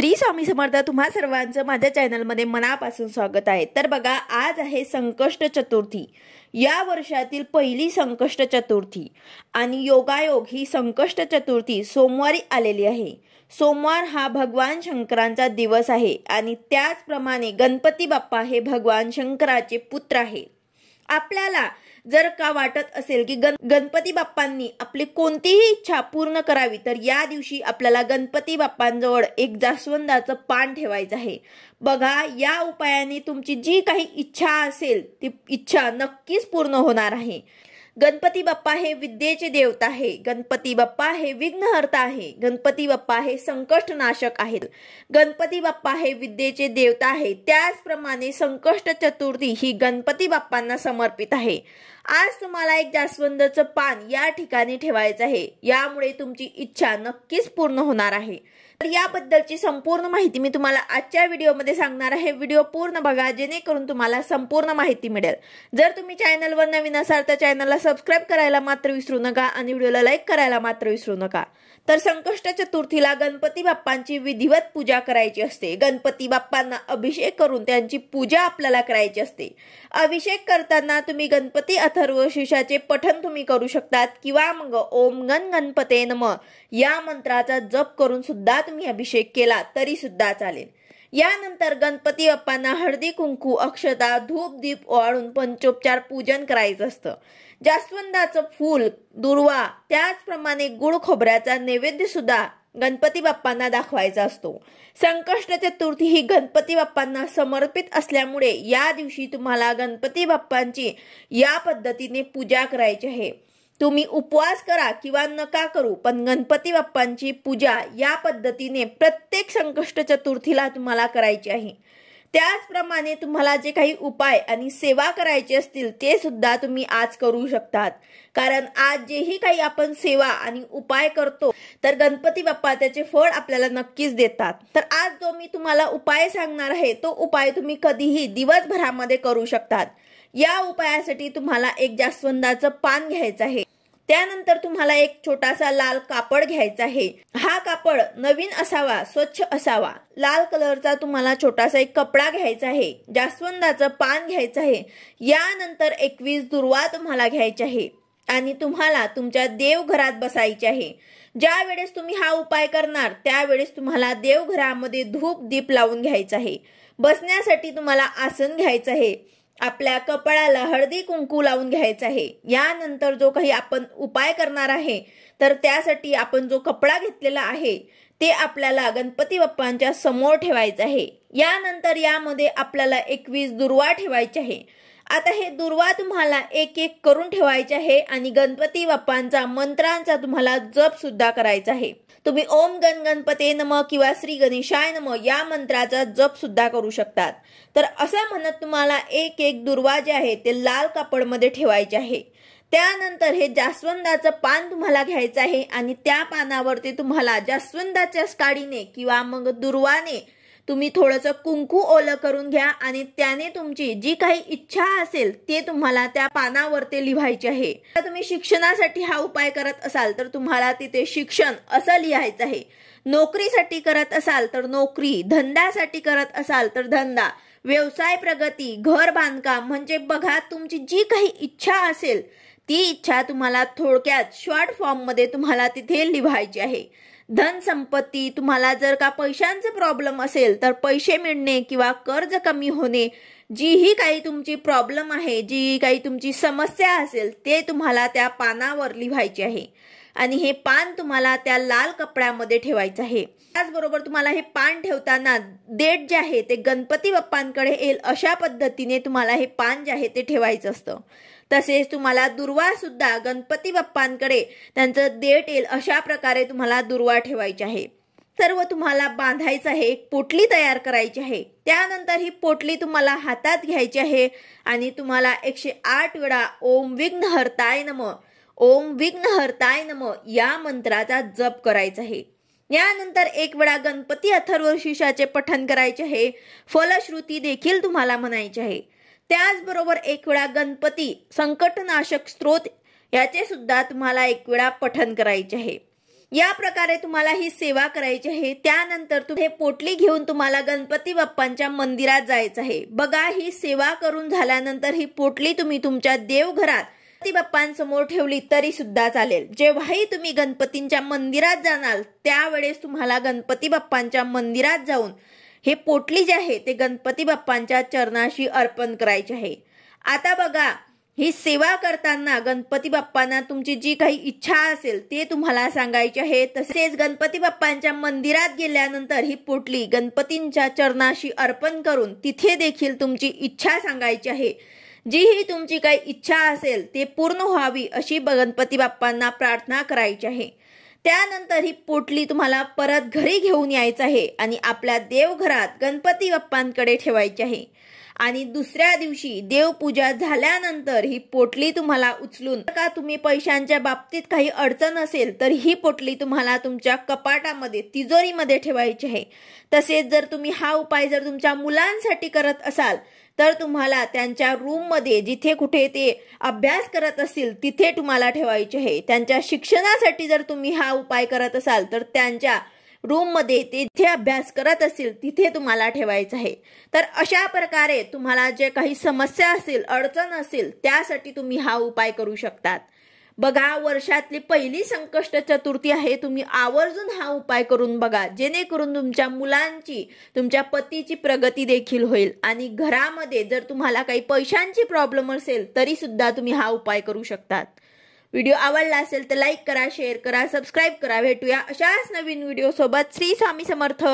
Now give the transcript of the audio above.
श्री स्वामी समर्थ तुम्हा सर्वांचं माझ्या चॅनलमध्ये मनापासून स्वागत आहे। तर बघा, आज आहे संकष्ट चतुर्थी, या वर्षातील पहिली संकष्ट चतुर्थी आणि योगायोग ही संकष्ट चतुर्थी सोमवारी आलेली आहे। सोमवार हा भगवान शंकरांचा दिवस आहे आणि त्याचप्रमाणे गणपती बाप्पा हे भगवान शंकराचे पुत्र आहे। आपल्याला जर का वाटत असेल की गणपती बाप्पांनी आपली कोणतीही इच्छा पूर्ण करावी, तर या दिवशी आपल्याला गणपती बाप्पांजवळ एक जास्वंदाचं पान ठेवायचं आहे। बघा, या उपायाने तुमची जी काही इच्छा असेल ती इच्छा नक्कीच पूर्ण होणार आहे। गणपती बाप्पा हे विद्येचे देवता आहे, गणपती बाप्पा हे विघ्नहर्ता आहे, गणपती बाप्पा हे संकष्ट नाशक आहेत, गणपती बाप्पा हे विद्येचे देवता आहे। त्याचप्रमाणे संकष्ट चतुर्थी ही गणपती बाप्पांना समर्पित आहे। आज तुम्हाला एक जास्वंदाचं पान या ठिकाणी ठेवायचं आहे, यामुळे तुमची इच्छा नक्कीच पूर्ण होणार आहे। तर याबद्दलची संपूर्ण माहिती मी तुम्हाला आजच्या व्हिडिओमध्ये सांगणार आहे। व्हिडिओ पूर्ण बघा जेणेकरून तुम्हाला संपूर्ण माहिती मिळेल। जर तुम्ही चॅनलवर नवीन असाल तर चॅनलला सबस्क्राइब करायला मात्र विसरू नका आणि व्हिडिओला लाईक करायला मात्र विसरू नका। तर संकष्ट चतुर्थीला गणपती बाप्पांची विधिवत पूजा करायची असते। गणपती बाप्पांना अभिषेक करून त्यांची पूजा आपल्याला करायची असते। अभिषेक करताना तुम्ही गणपती अथर्वशीर्षाचे पठण तुम्ही करू शकतात किंवा मग ओम गण गणपते नमः या मंत्राचा जप करून सुद्धा तुम्ही अभिषेक केला तरी सुद्धा चालेल। यानंतर गणपती बाप्पांना हळदी कुंकू अक्षता धूप दीप ओवाळून पंचोपचार पूजन करायचं असतं। जास्वंदाचं फूल, दुर्वा, त्याचप्रमाणे गुळ खोबऱ्याचा नैवेद्य सुद्धा गणपती बाप्पांना दाखवायचा असतो। संकष्ट चतुर्थी ही गणपती बाप्पांना समर्पित असल्यामुळे या दिवशी तुम्हाला गणपती बाप्पांची या पद्धतीने पूजा करायची आहे। तुम्ही उपवास करा किंवा नका करू, पण गणपती बाप्पांची पूजा या पद्धतीने प्रत्येक संकष्ट चतुर्थीला तुम्हाला करायची आहे। त्याचप्रमाणे तुम्हाला जे काही उपाय आणि सेवा करायचे असतील ते सुद्धा तुम्ही आज करू शकतात, कारण आज जेही काही आपण सेवा आणि उपाय करतो तर गणपती बाप्पा त्याचे फळ आपल्याला नक्कीच देतात। तर आज जो मी तुम्हाला उपाय सांगणार आहे तो उपाय तुम्ही कधीही दिवसभरामध्ये करू शकतात। या उपायासाठी तुम्हाला एक जास्वंदाचं पान घ्यायचं आहे। त्यानंतर तुम्हाला एक छोटासा लाल कापड घ्यायचा आहे। हा कापड नवीन असावा, स्वच्छ असावा। लाल कलरचा तुम्हाला छोटासा एक कपडा घ्यायचा आहे। जास्वंदाचं पान घ्यायचं आहे। यानंतर 21 दुर्वा तुम्हाला घ्यायचे आहे आणि तुम्हाला तुमच्या देवघरात बसायचे आहे। ज्या वेळेस तुम्ही हा उपाय करणार त्यावेळेस तुम्हाला देवघरामध्ये धूप दीप लावून घ्यायचा आहे। बसण्यासाठी तुम्हाला आसन घ्यायचं आहे। आपल्या कपाळाला हळदी कुंकू लावून घ्यायचं आहे। यानंतर जो काही आपण उपाय करणार आहे तर त्यासाठी आपण जो कपडा घेतलेला आहे ते आपल्याला गणपती बाप्पांच्या समोर ठेवायचं आहे। यानंतर यामध्ये आपल्याला 21 दुर्वा ठेवायचे आहे। आता हे दुर्वा तुम्हाला एक एक करून ठेवायचे आहे आणि गणपती बाप्पांचा मंत्रांचा तुम्हाला जप सुद्धा करायचा आहे। तुम्ही ओम गण गणपते नमः किंवा श्री गणेशाय नमः या मंत्राचा जप सुद्धा करू शकतात। तर असं म्हणत तुम्हाला एक एक दुर्वा जे आहे ते लाल कापडमध्ये ठेवायचे आहे। त्यानंतर हे जास्वंदाचं पान तुम्हाला घ्यायचं आहे आणि त्या पानावरती तुम्हाला जास्वंदाच्या काडीने किंवा मग दुर्वाने तुम्ही थोडंसं कुंकू ओलं करून घ्या आणि त्याने तुमची जी काही इच्छा असेल ते तुम्हाला त्या पानावरती लिहायचे आहे। तुम्ही शिक्षणासाठी हा उपाय करत असाल तर तुम्हाला तिथे शिक्षण असं लिहायचं आहे। नोकरीसाठी करत असाल तर नोकरी, धंद्यासाठी करत असाल तर धंदा, व्यवसाय प्रगती, घर बांधकाम, म्हणजे बघा तुमची जी काही इच्छा असेल ती इच्छा तुम्हाला थोडक्यात शॉर्ट फॉर्म मध्ये तुम्हाला तिथे लिहायची आहे। धन संपत्ती, तुम्हाला जर का पैशांचे प्रॉब्लेम असेल तर पैसे मिळणे किंवा कर्ज कमी होणे, जीही काही तुमची प्रॉब्लेम आहे, जी काही तुमची समस्या असेल ते तुम्हाला त्या पानावर लिहायचे आहे आणि हे पान तुम्हाला त्या लाल कपड्यामध्ये ठेवायचं आहे। त्याचबरोबर तुम्हाला हे पान ठेवताना देठ जे आहे ते गणपती बाप्पांकडे येईल अशा पद्धतीने तुम्हाला हे पान जे आहे ते ठेवायचं असतं। तसेच तुम्हाला दुर्वा सुद्धा गणपती बाप्पांकडे त्यांचं देठ येईल अशा प्रकारे तुम्हाला दुर्वा ठेवायची आहे। सर्व तुम्हाला बांधायचं आहे, एक पोटली तयार करायची आहे। त्यानंतर ही पोटली तुम्हाला हातात घ्यायची आहे आणि तुम्हाला 108 वेळा ओम विघ्नहर्ताय नमः, ओम विघ्नहर्ताय नमः या मंत्राचा जप करायचा आहे। यानंतर एक वेळा गणपती अथर्वशीर्षाचे पठण करायचे आहे। फलश्रुती देखील तुम्हाला म्हणायचे आहे। त्याचबरोबर एक वेळा गणपती संकटनाशक स्तोत्र याचे सुद्धा तुम्हाला एक वेळा पठण करायचे आहे। या प्रकारे तुम्हाला ही सेवा करायची आहे। त्यानंतर तुम्ही पोटली घेऊन तुम्हाला गणपती बाप्पांच्या मंदिरात जायचं आहे। बघा, ही सेवा करून झाल्यानंतर ही पोटली तुम्ही तुमच्या देवघरात गणपती बाप्पांसमोर ठेवली तरी सुद्धा चालेल। जेव्हाही तुम्ही गणपतींच्या मंदिरात जाणार त्यावेळेस तुम्हाला गणपती बाप्पांच्या मंदिरात जाऊन हे पोटली जे आहे ते गणपती बाप्पांच्या चरणाशी अर्पण करायचे आहे। आता बघा, ही सेवा करताना गणपती बाप्पांना तुमची जी काही इच्छा असेल ते तुम्हाला सांगायचे आहे। तसेच गणपती बाप्पांच्या मंदिरात गेल्यानंतर ही पोटली गणपतींच्या चरणाशी अर्पण करून तिथे देखील तुमची इच्छा सांगायची आहे। जी ही तुमची काही इच्छा असेल ते पूर्ण व्हावी अशी गणपती बाप्पांना प्रार्थना करायची आहे। त्यानंतर ही पोटली तुम्हाला परत घरी घेऊन यायचं आहे आणि आपल्या देवघरात गणपती बाप्पांकडे ठेवायची आहे। आणि दुसऱ्या दिवशी देवपूजा झाल्यानंतर ही पोटली तुम्हाला उचलून, का तुम्ही पैशांच्या बाबतीत काही अडचण असेल तर ही पोटली तुम्हाला तुमच्या कपाटामध्ये तिजोरीमध्ये ठेवायची आहे। तसेच जर तुम्ही हा उपाय जर तुमच्या मुलांसाठी करत असाल तर तुम्हाला त्यांच्या रूममध्ये जिथे कुठे ते अभ्यास करत असतील तिथे तुम्हाला ठेवायचे आहे। त्यांच्या शिक्षणासाठी जर तुम्ही हा उपाय करत असाल तर त्यांच्या रूममध्ये ते जिथे अभ्यास करत असतील तिथे तुम्हाला ठेवायचं आहे। तर अशा प्रकारे तुम्हाला जे काही समस्या असेल, अडचण असेल त्यासाठी तुम्ही हा उपाय करू शकतात। बघा, वर्षातली पहिली संकष्ट चतुर्थी आहे, तुम्ही आवर्जून हा उपाय करून बघा, जेणेकरून तुमच्या मुलांची, तुमच्या पतीची प्रगती देखील होईल। आणि घरामध्ये जर तुम्हाला काही पैशांची प्रॉब्लेम असेल तरी सुद्धा तुम्ही हा उपाय करू शकतात। व्हिडिओ आवडला असेल तर लाईक करा, शेअर करा, सबस्क्राईब करा। भेटूया अशाच नवीन व्हिडिओ सोबत। श्री स्वामी समर्थ।